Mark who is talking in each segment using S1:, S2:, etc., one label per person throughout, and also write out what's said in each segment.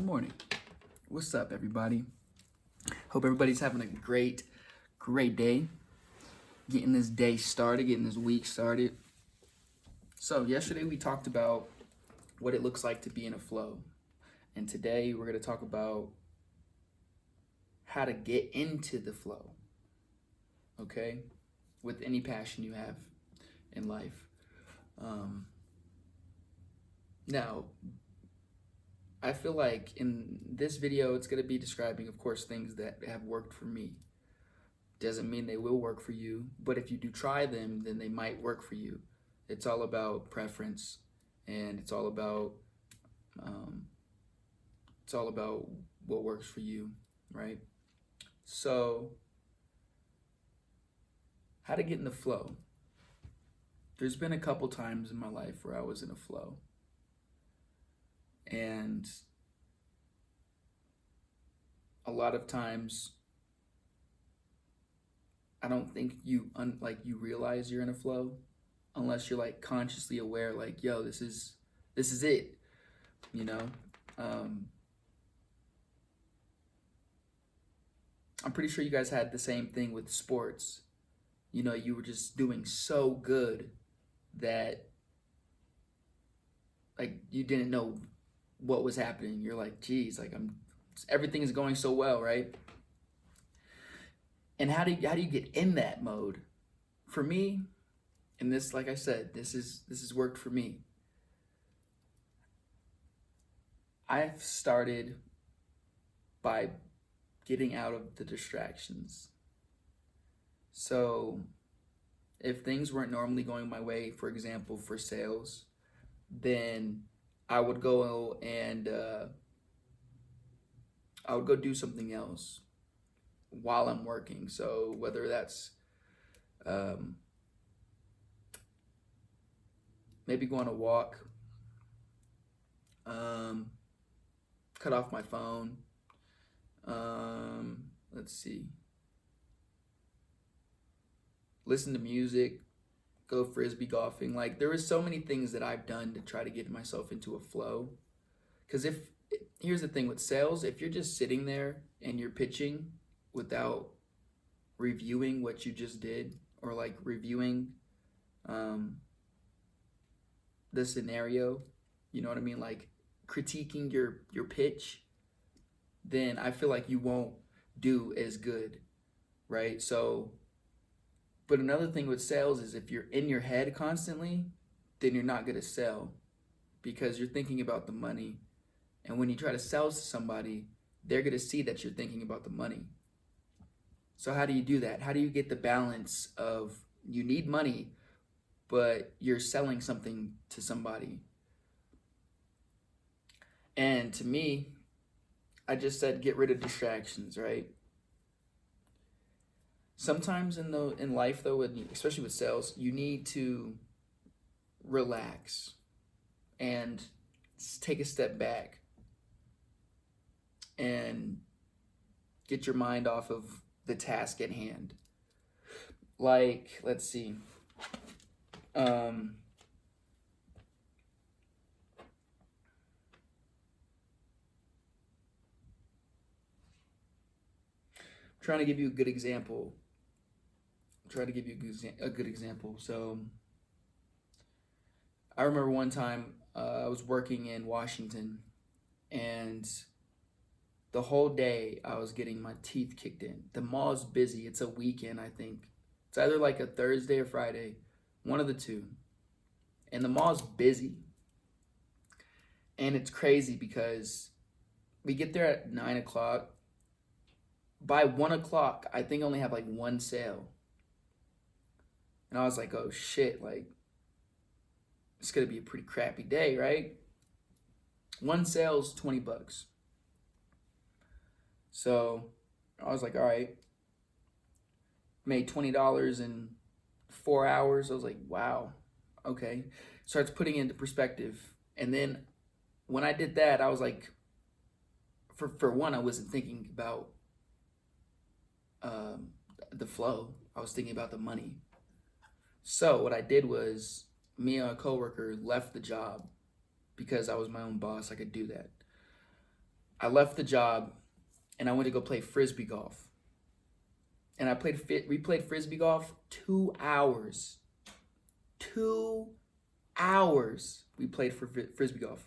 S1: morning. What's up, everybody? Hope everybody's having a great day. Getting this day started, getting this week started. So yesterday we talked about what it looks like to be in a flow. And today we're going to talk about how to get into the flow, okay? With any passion you have in life. Now, I feel like in this video, it's going to be describing, of course, things that have worked for me. Doesn't mean they will work for you, but if you do try them, then they might work for you. It's all about preference, and it's all about what works for you, right? So, how to get in the flow. There's been a couple times in my life where I was in a flow. And a lot of times, I don't think you realize you're in a flow unless you're like consciously aware, like, yo, this is it, you know? I'm pretty sure you guys had the same thing with sports. You know, you were just doing so good that like you didn't know what was happening. You're like, geez, like everything is going so well, right? And how do you get in that mode? For me, and this, like I said, this has worked for me. I've started by getting out of the distractions. So if things weren't normally going my way, for example, for sales, then I would go and I would go do something else while I'm working. So whether that's maybe go on a walk, cut off my phone, let's see, listen to music, go frisbee golfing. Like, there is so many things that I've done to try to get myself into a flow. Because here's the thing with sales, if you're just sitting there and you're pitching without reviewing what you just did, or like reviewing the scenario, you know what I mean? Like critiquing your pitch, then I feel like you won't do as good, right? So, but another thing with sales is if you're in your head constantly, then you're not going to sell because you're thinking about the money. And when you try to sell to somebody, they're going to see that you're thinking about the money. So how do you do that? How do you get the balance of you need money, but you're selling something to somebody? And to me, I just said get rid of distractions, right? Sometimes in life, though, especially with sales, you need to relax and take a step back and get your mind off of the task at hand. Like, let's see. Trying to give you a good example. A good example. So I remember one time I was working in Washington, and the whole day I was getting my teeth kicked in. The mall's busy. It's a weekend, I think. It's either like a Thursday or Friday, one of the two. And the mall's busy. And it's crazy because we get there at 9 o'clock. By 1 o'clock, I think I only have like one sale. And I was like, oh shit, like, it's gonna be a pretty crappy day, right? One sale's $20. So I was like, all right, made $20 in 4 hours. I was like, wow, okay. Starts putting it into perspective. And then when I did that, I was like, for one, I wasn't thinking about the flow. I was thinking about the money. So what I did was, me and a coworker left the job because I was my own boss. I could do that. I left the job and I went to go play frisbee golf. And we played frisbee golf 2 hours. 2 hours we played for frisbee golf.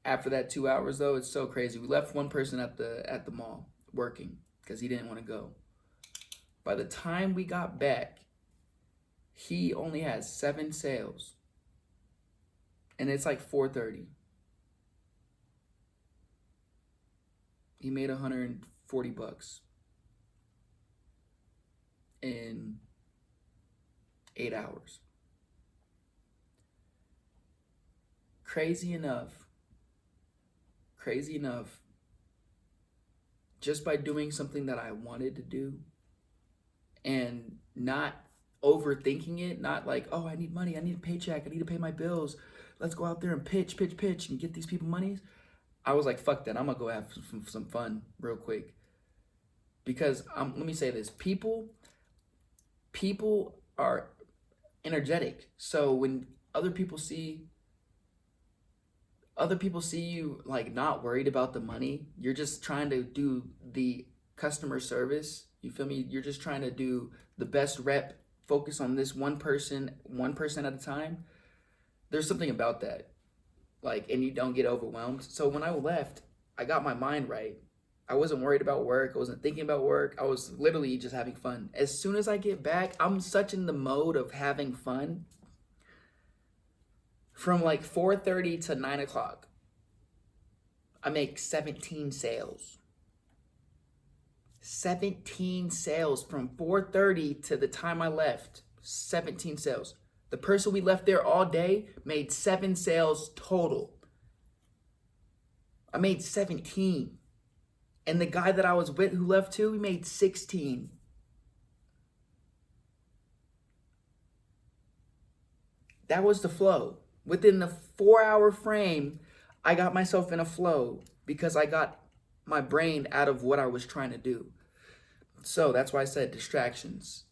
S1: After that 2 hours though, it's so crazy. We left one person at the mall working because he didn't want to go. By the time we got back, he only has 7 sales. And it's like 4:30. He made $140 in 8 hours. Crazy enough, just by doing something that I wanted to do and not overthinking it, not like, oh, I need money, I need a paycheck, I need to pay my bills, let's go out there and pitch and get these people monies. I was like, fuck that, I'm gonna go have some fun real quick. Because let me say this, people are energetic. So when other people see you like not worried about the money, you're just trying to do the customer service, you feel me? You're just trying to do the best rep, focus on this one person at a time. There's something about that. Like, and you don't get overwhelmed. So when I left, I got my mind right. I wasn't worried about work. I wasn't thinking about work. I was literally just having fun. As soon as I get back, I'm such in the mode of having fun. From like 4:30 to 9 o'clock, I make 17 sales. 17 sales from 4:30 to the time I left. 17 sales. The person we left there all day made 7 sales total. I made 17. And the guy that I was with who left too, he made 16. That was the flow. Within the 4-hour frame, I got myself in a flow because I got my brain out of what I was trying to do. So that's why I said distractions.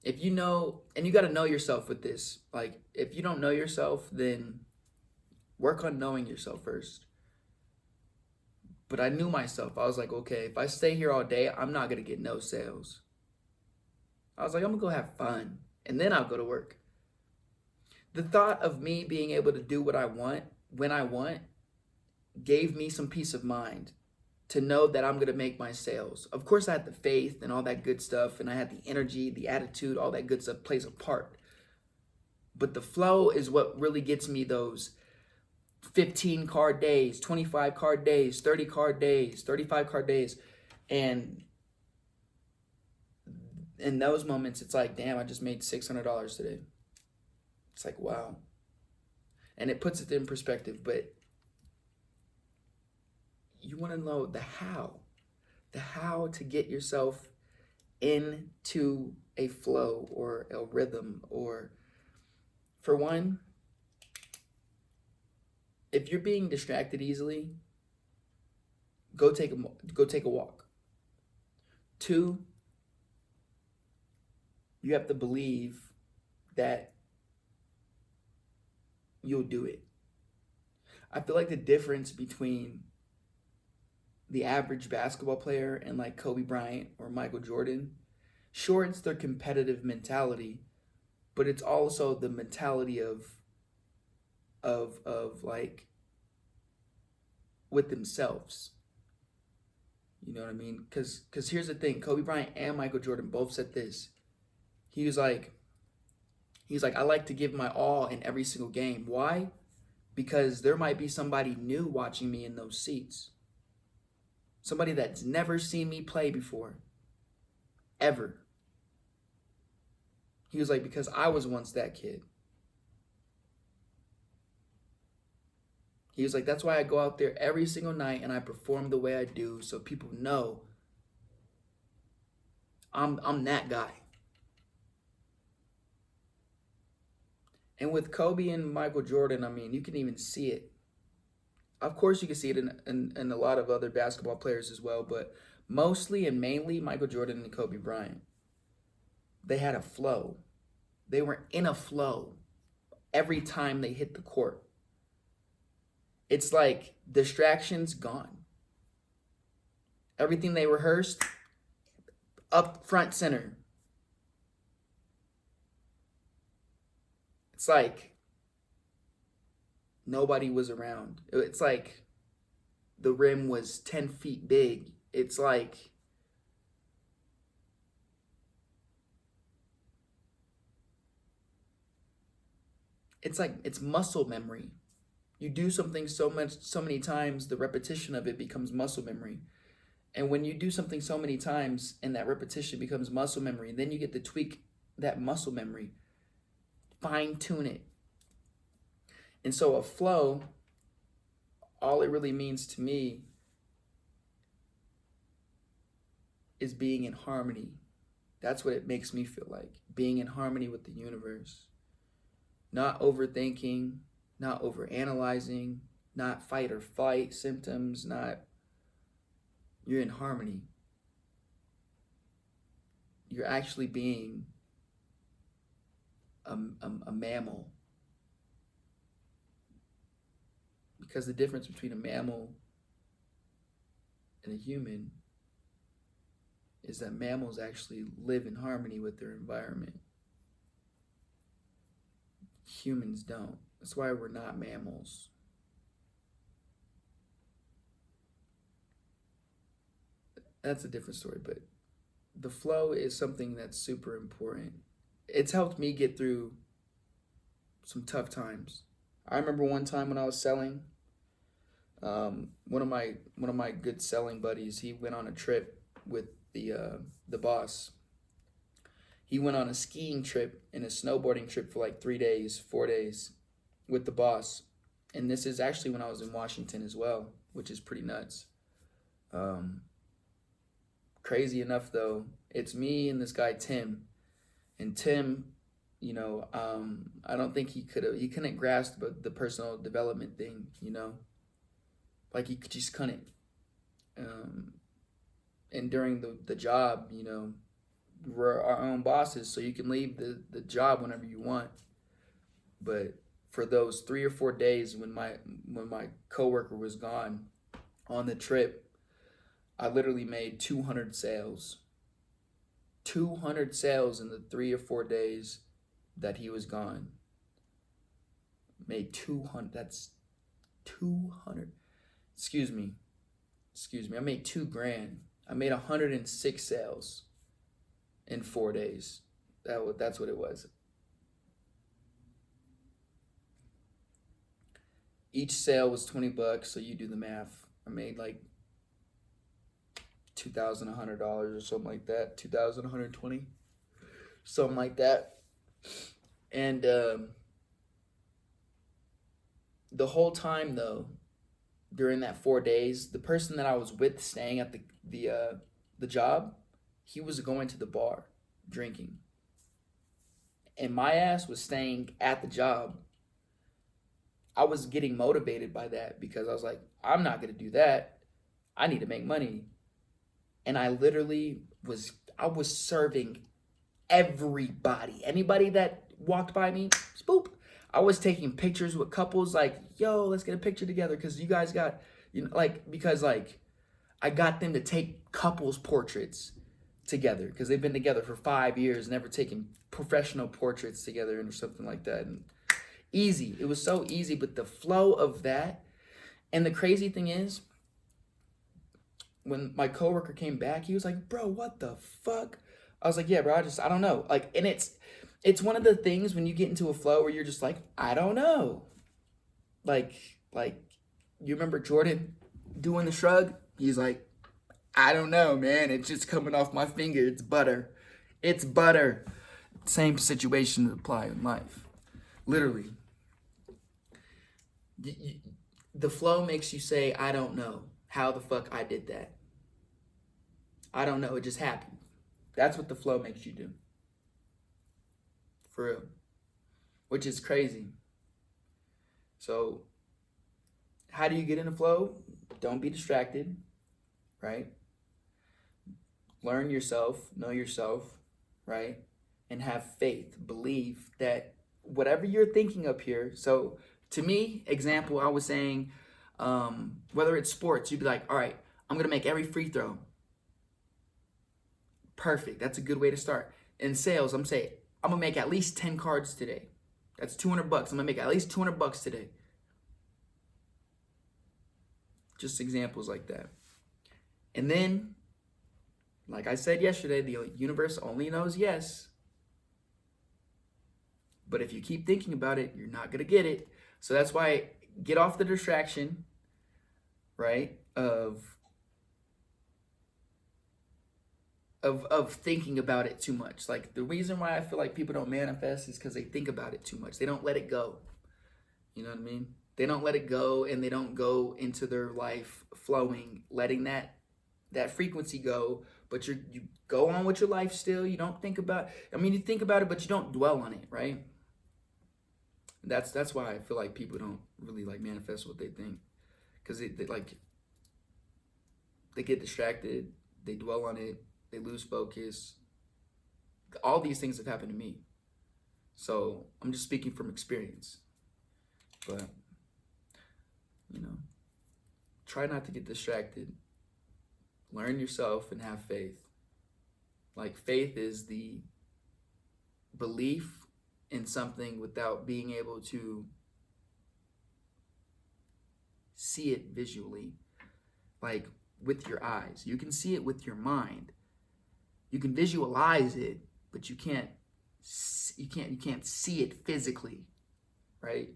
S1: If you know, and you got to know yourself with this. Like, if you don't know yourself, then work on knowing yourself first. But I knew myself. I was like, okay, if I stay here all day, I'm not going to get no sales. I was like, I'm going to go have fun, and then I'll go to work. The thought of me being able to do what I want, when I want, gave me some peace of mind to know that I'm going to make my sales. Of course, I had the faith and all that good stuff, and I had the energy, the attitude, all that good stuff plays a part. But the flow is what really gets me those 15 card days, 25 card days, 30 card days, 35 card days. And in those moments, it's like, damn, I just made $600 today. It's like, wow. And it puts it in perspective, but you want to know the how to get yourself into a flow or a rhythm. Or for one, if you're being distracted easily, go take a walk. 2, you have to believe that you'll do it. I feel like the difference between the average basketball player and like Kobe Bryant or Michael Jordan, sure, it's their competitive mentality, but it's also the mentality of like with themselves. You know what I mean? Because here's the thing, Kobe Bryant and Michael Jordan both said this. He's like, I like to give my all in every single game. Why? Because there might be somebody new watching me in those seats. Somebody that's never seen me play before. Ever. He was like, because I was once that kid. He was like, that's why I go out there every single night and I perform the way I do so people know I'm that guy. And with Kobe and Michael Jordan, I mean, you can even see it. Of course, you can see it in a lot of other basketball players as well, but mostly and mainly Michael Jordan and Kobe Bryant. They had a flow. They were in a flow every time they hit the court. It's like distractions gone. Everything they rehearsed, up front center. It's like nobody was around. It's like the rim was 10 feet big. It's like it's muscle memory. You do something so many times, the repetition of it becomes muscle memory. And when you do something so many times and that repetition becomes muscle memory, then you get to tweak that muscle memory, fine tune it. And so a flow, all it really means to me is being in harmony. That's what it makes me feel like, being in harmony with the universe. Not overthinking, not overanalyzing, not fight or flight symptoms, you're in harmony. You're actually being a mammal. Because the difference between a mammal and a human is that mammals actually live in harmony with their environment. Humans don't. That's why we're not mammals. That's a different story, but the flow is something that's super important. It's helped me get through some tough times. I remember one time when I was selling, one of my good selling buddies, he went on a trip with the boss. He went on a skiing trip and a snowboarding trip for like 3 days, 4 days with the boss. And this is actually when I was in Washington as well, which is pretty nuts. Crazy enough though, it's me and this guy Tim. And Tim, I don't think he couldn't grasp the personal development thing, like he just couldn't. And during the job, we're our own bosses, so you can leave the job whenever you want. But for those 3 or 4 days when my coworker was gone on the trip, I literally made 200 sales. 200 sales in the 3 or 4 days that he was gone. Made 200. That's 200. Excuse me. I made $2,000. I made 106 sales in 4 days. That's what it was. Each sale was $20, so you do the math. I made like $2,100 or something like that. 2,120, something like that. And the whole time though, during that 4 days, the person that I was with staying at the job, he was going to the bar drinking, and my ass was staying at the job. I was getting motivated by that because I was like, I'm not gonna do that. I need to make money. And I literally was serving everybody. Anybody that walked by me, spoop. I was taking pictures with couples like, yo, let's get a picture together because you guys got, because I got them to take couples portraits together because they've been together for 5 years, never taken professional portraits together or something like that. And easy. It was so easy, but the flow of that. And the crazy thing is, when my coworker came back, he was like, bro, what the fuck? I was like, yeah, bro, I don't know. Like, and it's one of the things when you get into a flow where you're just like, I don't know. Like you remember Jordan doing the shrug? He's like, I don't know, man. It's just coming off my finger. It's butter. It's butter. Same situation apply in life. Literally. The flow makes you say, I don't know how the fuck I did that. I don't know. It just happened. That's what the flow makes you do. For real. Which is crazy. So, how do you get in the flow? Don't be distracted, right? Learn yourself, know yourself, right? And have faith. Believe that whatever you're thinking up here. So, to me, example, I was saying, Whether it's sports, you'd be like, all right, I'm going to make every free throw. Perfect. That's a good way to start. In sales, I'm saying, I'm going to make at least 10 cards today. That's $200. I'm going to make at least $200 today. Just examples like that. And then, like I said yesterday, the universe only knows yes. But if you keep thinking about it, you're not going to get it. So that's why get off the distraction, right, of thinking about it too much. Like, the reason why I feel like people don't manifest is because they think about it too much. They don't let it go. You know what I mean? They don't let it go, and they don't go into their life flowing, letting that frequency go. But you go on with your life still. You don't think about, I mean, you think about it, but you don't dwell on it, right? That's why I feel like people don't really like manifest what they think, because they get distracted, they dwell on it, they lose focus. All these things have happened to me, so I'm just speaking from experience. But try not to get distracted. Learn yourself and have faith. Like, faith is the belief in something without being able to see it visually, like with your eyes. You can see it with your mind. You can visualize it, but you can't see it physically, right?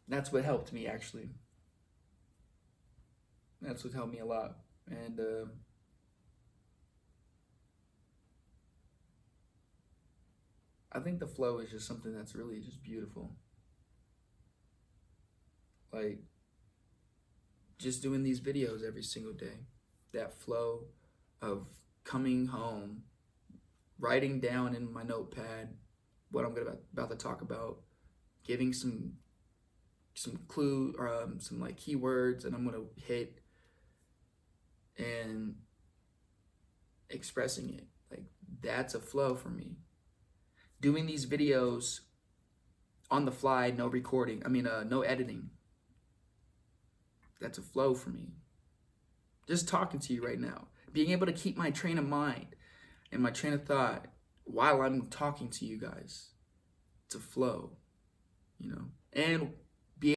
S1: That's what helped me, actually. That's what helped me a lot. And I think the flow is just something that's really just beautiful. Like, just doing these videos every single day, that flow of coming home, writing down in my notepad what I'm about to talk about, giving some clue or some like keywords, and I'm gonna hit, and expressing it. Like, that's a flow for me. Doing these videos on the fly, no recording, no editing. That's a flow for me. Just talking to you right now, being able to keep my train of mind and my train of thought while I'm talking to you guys. It's a flow, And